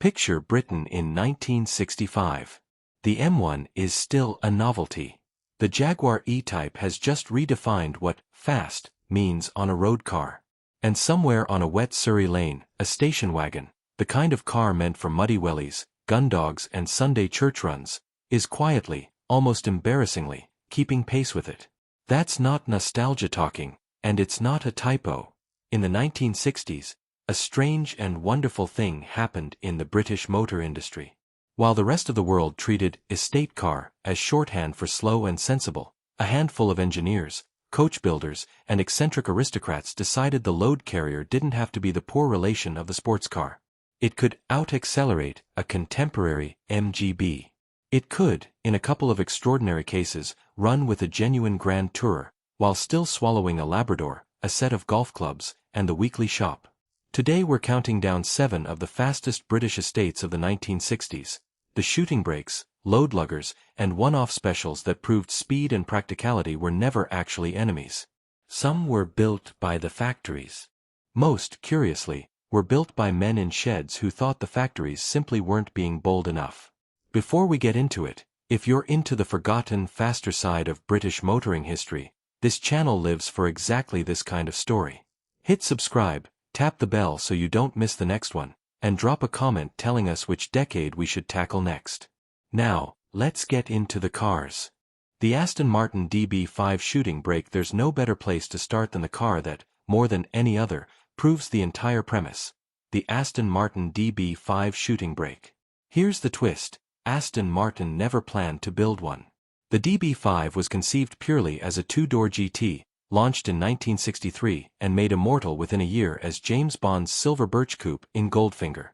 Picture Britain in 1965. The M1 is still a novelty. The Jaguar E-Type has just redefined what fast means on a road car. And somewhere on a wet Surrey lane, a station wagon, the kind of car meant for muddy wellies, gun dogs and Sunday church runs, is quietly, almost embarrassingly, keeping pace with it. That's not nostalgia talking, and it's not a typo. In the 1960s, a strange and wonderful thing happened in the British motor industry. While the rest of the world treated estate car as shorthand for slow and sensible, a handful of engineers, coach builders, and eccentric aristocrats decided the load carrier didn't have to be the poor relation of the sports car. It could out-accelerate a contemporary MGB. It could, in a couple of extraordinary cases, run with a genuine grand tourer, while still swallowing a Labrador, a set of golf clubs, and the weekly shop. Today we're counting down 7 of the fastest British estates of the 1960s, the shooting brakes, load luggers, and one-off specials that proved speed and practicality were never actually enemies. Some were built by the factories. Most, curiously, were built by men in sheds who thought the factories simply weren't being bold enough. Before we get into it, if you're into the forgotten, faster side of British motoring history, this channel lives for exactly this kind of story. Hit subscribe, tap the bell so you don't miss the next one, and drop a comment telling us which decade we should tackle next. Now, let's get into the cars. The Aston Martin DB5 shooting brake. There's no better place to start than the car that, more than any other, proves the entire premise. The Aston Martin DB5 shooting brake. Here's the twist: Aston Martin never planned to build one. The DB5 was conceived purely as a two-door GT, launched in 1963 and made immortal within a year as James Bond's silver birch coupe in Goldfinger.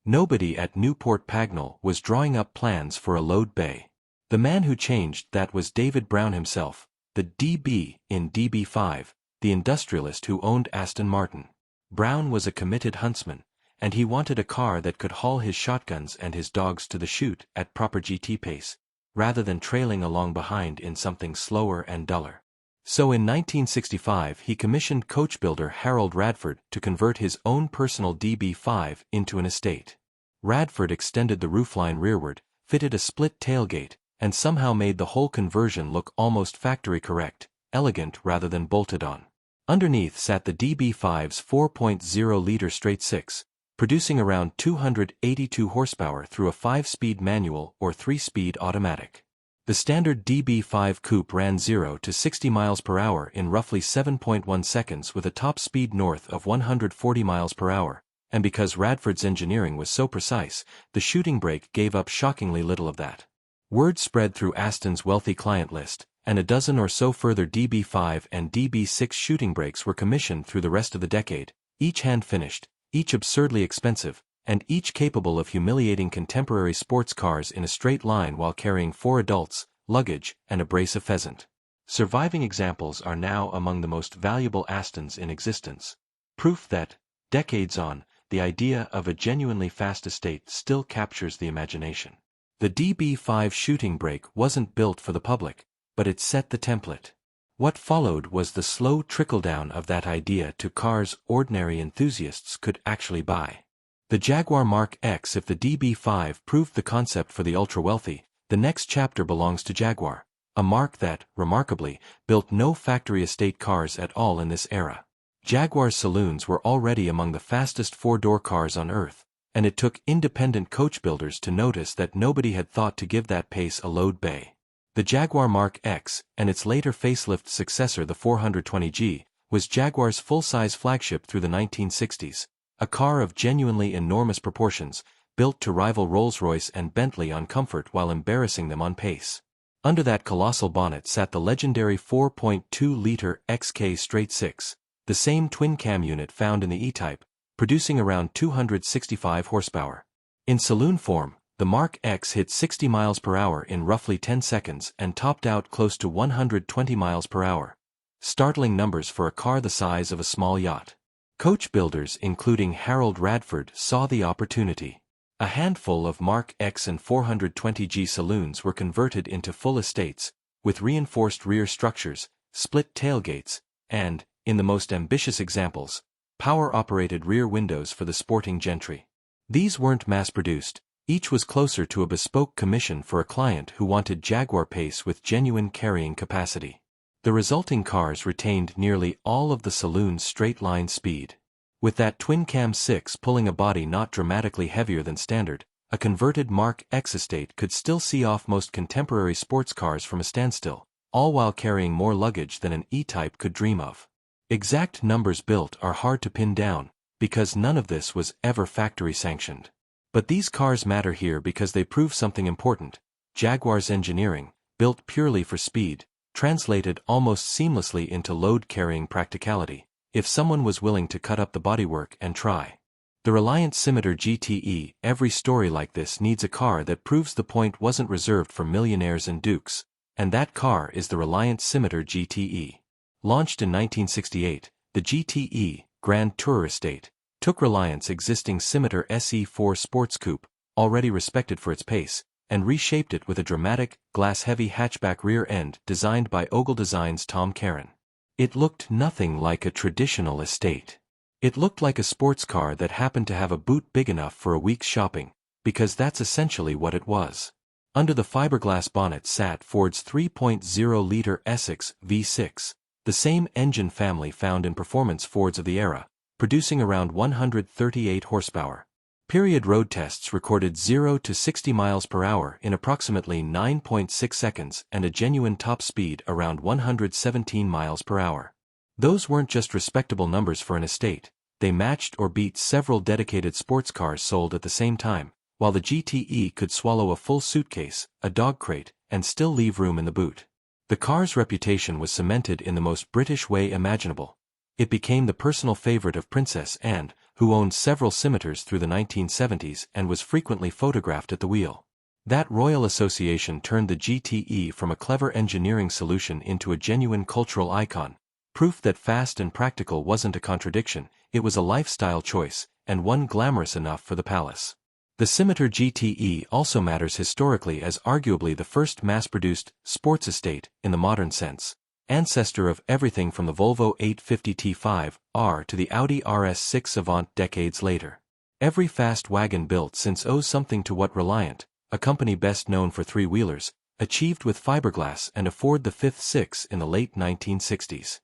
Nobody at Newport Pagnell was drawing up plans for a load bay. The man who changed that was David Brown himself, the DB in DB5, the industrialist who owned Aston Martin. Brown was a committed huntsman, and he wanted a car that could haul his shotguns and his dogs to the chute at proper GT pace, rather than trailing along behind in something slower and duller. So in 1965 he commissioned coach builder Harold Radford to convert his own personal DB5 into an estate. Radford extended the roofline rearward, fitted a split tailgate, and somehow made the whole conversion look almost factory correct, elegant rather than bolted on. Underneath sat the DB5's 4.0-liter straight-six, producing around 282 horsepower through a 5-speed manual or 3-speed automatic. The standard DB5 coupe ran 0 to 60 miles per hour in roughly 7.1 seconds with a top speed north of 140 miles per hour, and because Radford's engineering was so precise, the shooting brake gave up shockingly little of that. Word spread through Aston's wealthy client list, and a dozen or so further DB5 and DB6 shooting brakes were commissioned through the rest of the decade, each hand-finished, each absurdly expensive, and each capable of humiliating contemporary sports cars in a straight line while carrying 4 adults, luggage, and a brace of pheasant. Surviving examples are now among the most valuable Astons in existence. Proof that, decades on, the idea of a genuinely fast estate still captures the imagination. The DB5 shooting brake wasn't built for the public, but it set the template. What followed was the slow trickle-down of that idea to cars ordinary enthusiasts could actually buy. The Jaguar Mark X. If the DB5 proved the concept for the ultra-wealthy, the next chapter belongs to Jaguar, a marque that, remarkably, built no factory estate cars at all in this era. Jaguar's saloons were already among the fastest 4-door cars on Earth, and it took independent coach builders to notice that nobody had thought to give that pace a load bay. The Jaguar Mark X, and its later facelift successor the 420G, was Jaguar's full-size flagship through the 1960s. A car of genuinely enormous proportions, built to rival Rolls-Royce and Bentley on comfort while embarrassing them on pace. Under that colossal bonnet sat the legendary 4.2-liter XK straight-six, the same twin-cam unit found in the E-Type, producing around 265 horsepower. In saloon form, the Mark X hit 60 miles per hour in roughly 10 seconds and topped out close to 120 miles per hour. Startling numbers for a car the size of a small yacht. Coach builders including Harold Radford saw the opportunity. A handful of Mark X and 420G saloons were converted into full estates, with reinforced rear structures, split tailgates, and, in the most ambitious examples, power-operated rear windows for the sporting gentry. These weren't mass-produced, each was closer to a bespoke commission for a client who wanted Jaguar pace with genuine carrying capacity. The resulting cars retained nearly all of the saloon's straight-line speed. With that twin-cam 6 pulling a body not dramatically heavier than standard, a converted Mark X estate could still see off most contemporary sports cars from a standstill, all while carrying more luggage than an E-Type could dream of. Exact numbers built are hard to pin down, because none of this was ever factory sanctioned. But these cars matter here because they prove something important. Jaguar's engineering, built purely for speed, translated almost seamlessly into load-carrying practicality, if someone was willing to cut up the bodywork and try. The Reliant Scimitar GTE, every story like this needs a car that proves the point wasn't reserved for millionaires and dukes, and that car is the Reliant Scimitar GTE. Launched in 1968, the GTE, Grand Tourer Estate, took Reliant's existing Scimitar SE4 sports coupe, already respected for its pace, and reshaped it with a dramatic, glass-heavy hatchback rear end designed by Ogle Design's Tom Caron. It looked nothing like a traditional estate. It looked like a sports car that happened to have a boot big enough for a week's shopping, because that's essentially what it was. Under the fiberglass bonnet sat Ford's 3.0-liter Essex V6, the same engine family found in performance Fords of the era, producing around 138 horsepower. Period road tests recorded 0 to 60 miles per hour in approximately 9.6 seconds and a genuine top speed around 117 miles per hour. Those weren't just respectable numbers for an estate, they matched or beat several dedicated sports cars sold at the same time, while the GTE could swallow a full suitcase, a dog crate, and still leave room in the boot. The car's reputation was cemented in the most British way imaginable. It became the personal favorite of Princess Anne, who owned several scimitars through the 1970s and was frequently photographed at the wheel. That royal association turned the GTE from a clever engineering solution into a genuine cultural icon, proof that fast and practical wasn't a contradiction, it was a lifestyle choice, and one glamorous enough for the palace. The Scimitar GTE also matters historically as arguably the first mass-produced sports estate in the modern sense, ancestor of everything from the Volvo 850 T5R to the Audi RS6 Avant decades later. Every fast wagon built since owes something to what Reliant, a company best known for three-wheelers, achieved with fiberglass and a Ford the Fifth Six in the late 1960s.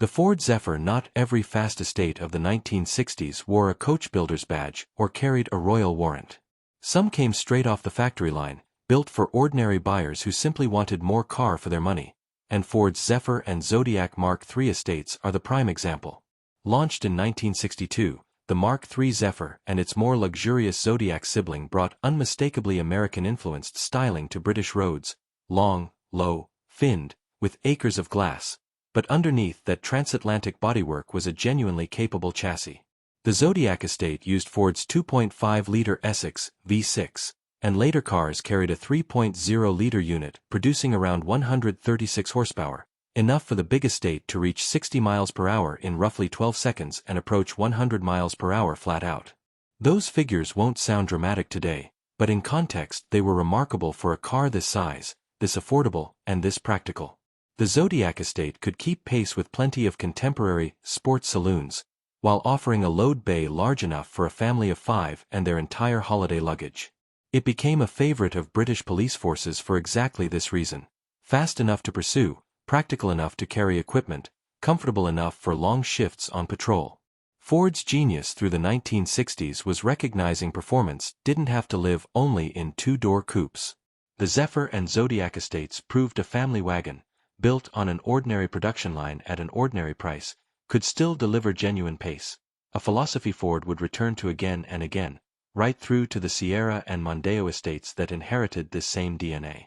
The Ford Zephyr. Not every fast estate of the 1960s wore a coachbuilder's badge or carried a royal warrant. Some came straight off the factory line, built for ordinary buyers who simply wanted more car for their money, and Ford's Zephyr and Zodiac Mark III estates are the prime example. Launched in 1962, the Mark III Zephyr and its more luxurious Zodiac sibling brought unmistakably American-influenced styling to British roads, long, low, finned, with acres of glass. But underneath that transatlantic bodywork was a genuinely capable chassis. The Zodiac estate used Ford's 2.5-liter Essex V6, and later cars carried a 3.0-liter unit producing around 136 horsepower, enough for the big estate to reach 60 miles per hour in roughly 12 seconds and approach 100 miles per hour flat out. Those figures won't sound dramatic today, but in context they were remarkable for a car this size, this affordable, and this practical. The Zodiac estate could keep pace with plenty of contemporary sports saloons, while offering a load bay large enough for a family of 5 and their entire holiday luggage. It became a favorite of British police forces for exactly this reason: fast enough to pursue, practical enough to carry equipment, comfortable enough for long shifts on patrol. Ford's genius through the 1960s was recognizing performance didn't have to live only in two-door coupes. The Zephyr and Zodiac estates proved a family wagon, built on an ordinary production line at an ordinary price, could still deliver genuine pace, a philosophy Ford would return to again and again, right through to the Sierra and Mondeo estates that inherited this same DNA.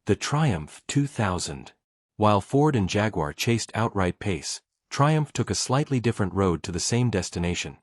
The Triumph 2000. While Ford and Jaguar chased outright pace, Triumph took a slightly different road to the same destination,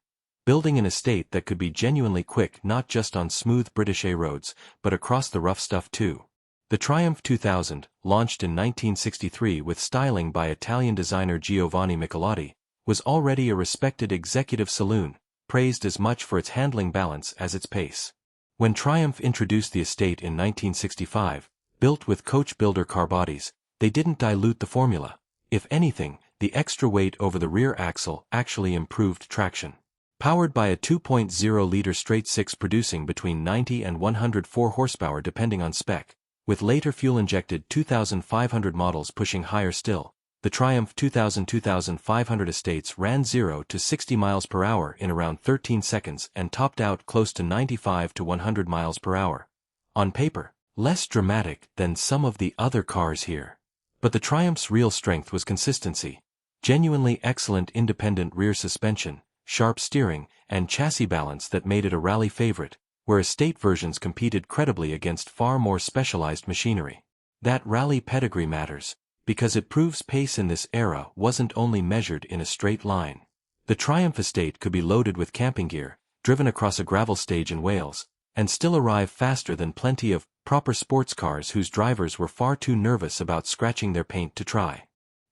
building an estate that could be genuinely quick not just on smooth British A roads, but across the rough stuff too. The Triumph 2000, launched in 1963 with styling by Italian designer Giovanni Michelotti, was already a respected executive saloon, praised as much for its handling balance as its pace. When Triumph introduced the estate in 1965, built with coach builder car bodies, they didn't dilute the formula. If anything, the extra weight over the rear axle actually improved traction. Powered by a 2.0-liter straight-six producing between 90 and 104 horsepower depending on spec, with later fuel-injected 2,500 models pushing higher still, the Triumph 2500 Estates ran 0 to 60 miles per hour in around 13 seconds and topped out close to 95 to 100 miles per hour. On paper, less dramatic than some of the other cars here. But the Triumph's real strength was consistency, genuinely excellent independent rear suspension, sharp steering, and chassis balance that made it a rally favorite, where estate versions competed credibly against far more specialized machinery. That rally pedigree matters, because it proves pace in this era wasn't only measured in a straight line. The Triumph Estate could be loaded with camping gear, driven across a gravel stage in Wales, and still arrive faster than plenty of proper sports cars whose drivers were far too nervous about scratching their paint to try.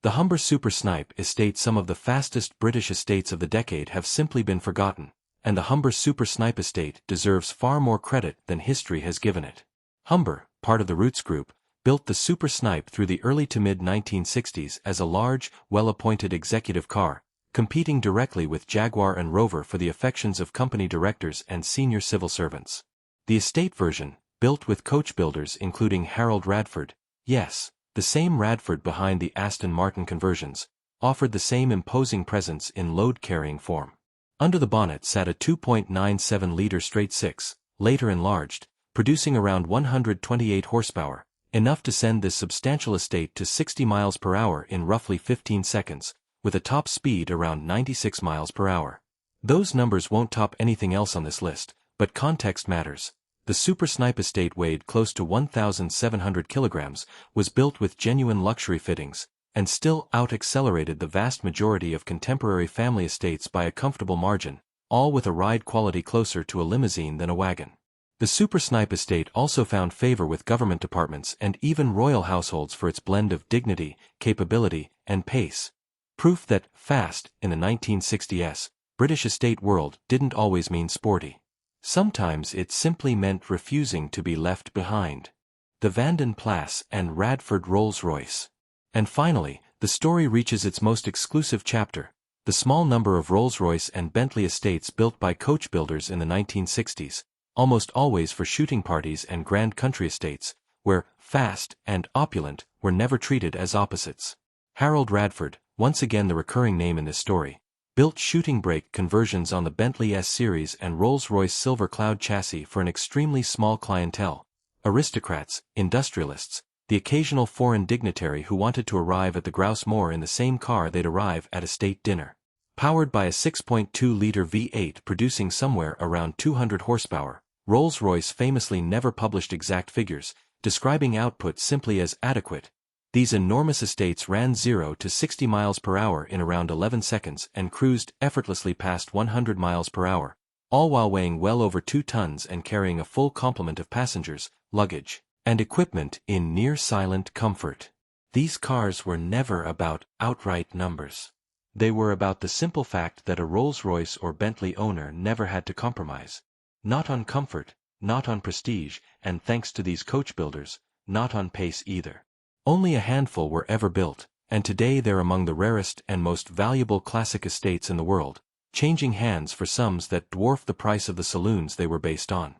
The Humber Super Snipe Estate, some of the fastest British estates of the decade, have simply been forgotten, and the Humber Super Snipe Estate deserves far more credit than history has given it. Humber, part of the Roots Group, built the Super Snipe through the early to mid-1960s as a large, well-appointed executive car, competing directly with Jaguar and Rover for the affections of company directors and senior civil servants. The estate version, built with coachbuilders including Harold Radford, yes, the same Radford behind the Aston Martin conversions, offered the same imposing presence in load-carrying form. Under the bonnet sat a 2.97-liter straight-six, later enlarged, producing around 128 horsepower, enough to send this substantial estate to 60 miles per hour in roughly 15 seconds, with a top speed around 96 miles per hour. Those numbers won't top anything else on this list, but context matters. The Super Snipe Estate weighed close to 1,700 kilograms, was built with genuine luxury fittings, and still out-accelerated the vast majority of contemporary family estates by a comfortable margin, all with a ride quality closer to a limousine than a wagon. The Super Snipe Estate also found favor with government departments and even royal households for its blend of dignity, capability, and pace. Proof that fast, in the 1960s, British estate world didn't always mean sporty. Sometimes it simply meant refusing to be left behind. The Vanden Plas and Radford Rolls-Royce. And finally, the story reaches its most exclusive chapter, the small number of Rolls-Royce and Bentley estates built by coach builders in the 1960s, almost always for shooting parties and grand country estates, where fast and opulent were never treated as opposites. Harold Radford, once again the recurring name in this story, built shooting brake conversions on the Bentley S Series and Rolls-Royce Silver Cloud chassis for an extremely small clientele: aristocrats, industrialists, the occasional foreign dignitary who wanted to arrive at the Grouse Moor in the same car they'd arrive at a state dinner. Powered by a 6.2-liter V8 producing somewhere around 200 horsepower, Rolls-Royce famously never published exact figures, describing output simply as adequate. These enormous estates ran 0 to 60 miles per hour in around 11 seconds and cruised effortlessly past 100 miles per hour, all while weighing well over 2 tons and carrying a full complement of passengers, luggage, and equipment in near-silent comfort. These cars were never about outright numbers. They were about the simple fact that a Rolls-Royce or Bentley owner never had to compromise. Not on comfort, not on prestige, and thanks to these coach builders, not on pace either. Only a handful were ever built, and today they're among the rarest and most valuable classic estates in the world, changing hands for sums that dwarf the price of the saloons they were based on.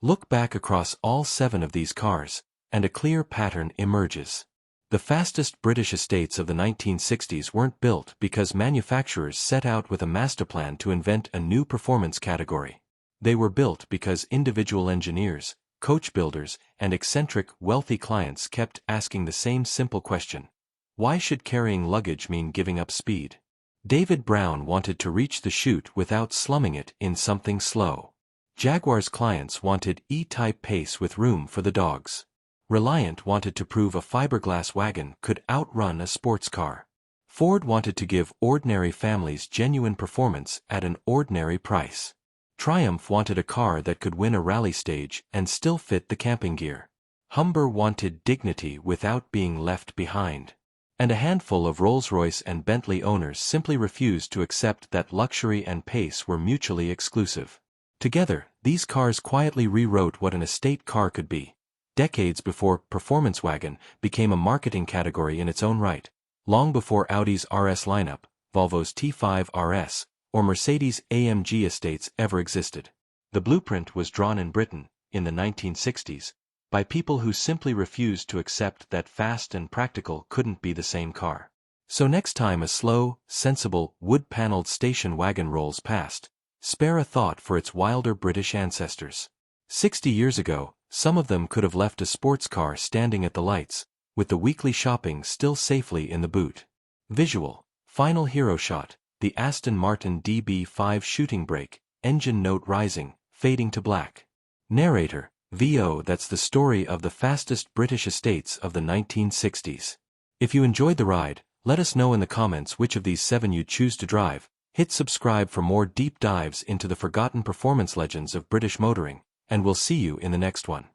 Look back across all 7 of these cars, and a clear pattern emerges. The fastest British estates of the 1960s weren't built because manufacturers set out with a master plan to invent a new performance category. They were built because individual engineers, coach builders, and eccentric, wealthy clients kept asking the same simple question: why should carrying luggage mean giving up speed? David Brown wanted to reach the chute without slumming it in something slow. Jaguar's clients wanted E-type pace with room for the dogs. Reliant wanted to prove a fiberglass wagon could outrun a sports car. Ford wanted to give ordinary families genuine performance at an ordinary price. Triumph wanted a car that could win a rally stage and still fit the camping gear. Humber wanted dignity without being left behind. And a handful of Rolls-Royce and Bentley owners simply refused to accept that luxury and pace were mutually exclusive. Together, these cars quietly rewrote what an estate car could be, decades before performance wagon became a marketing category in its own right, long before Audi's RS lineup, Volvo's T5 RS, or Mercedes-AMG estates ever existed. The blueprint was drawn in Britain, in the 1960s, by people who simply refused to accept that fast and practical couldn't be the same car. So next time a slow, sensible, wood-paneled station wagon rolls past, spare a thought for its wilder British ancestors. 60 years ago, some of them could have left a sports car standing at the lights, with the weekly shopping still safely in the boot. Visual, final hero shot, the Aston Martin DB5 shooting brake, engine note rising, fading to black. Narrator, VO. That's the story of the fastest British estates of the 1960s. If you enjoyed the ride, let us know in the comments which of these 7 you'd choose to drive. Hit subscribe for more deep dives into the forgotten performance legends of British motoring, and we'll see you in the next one.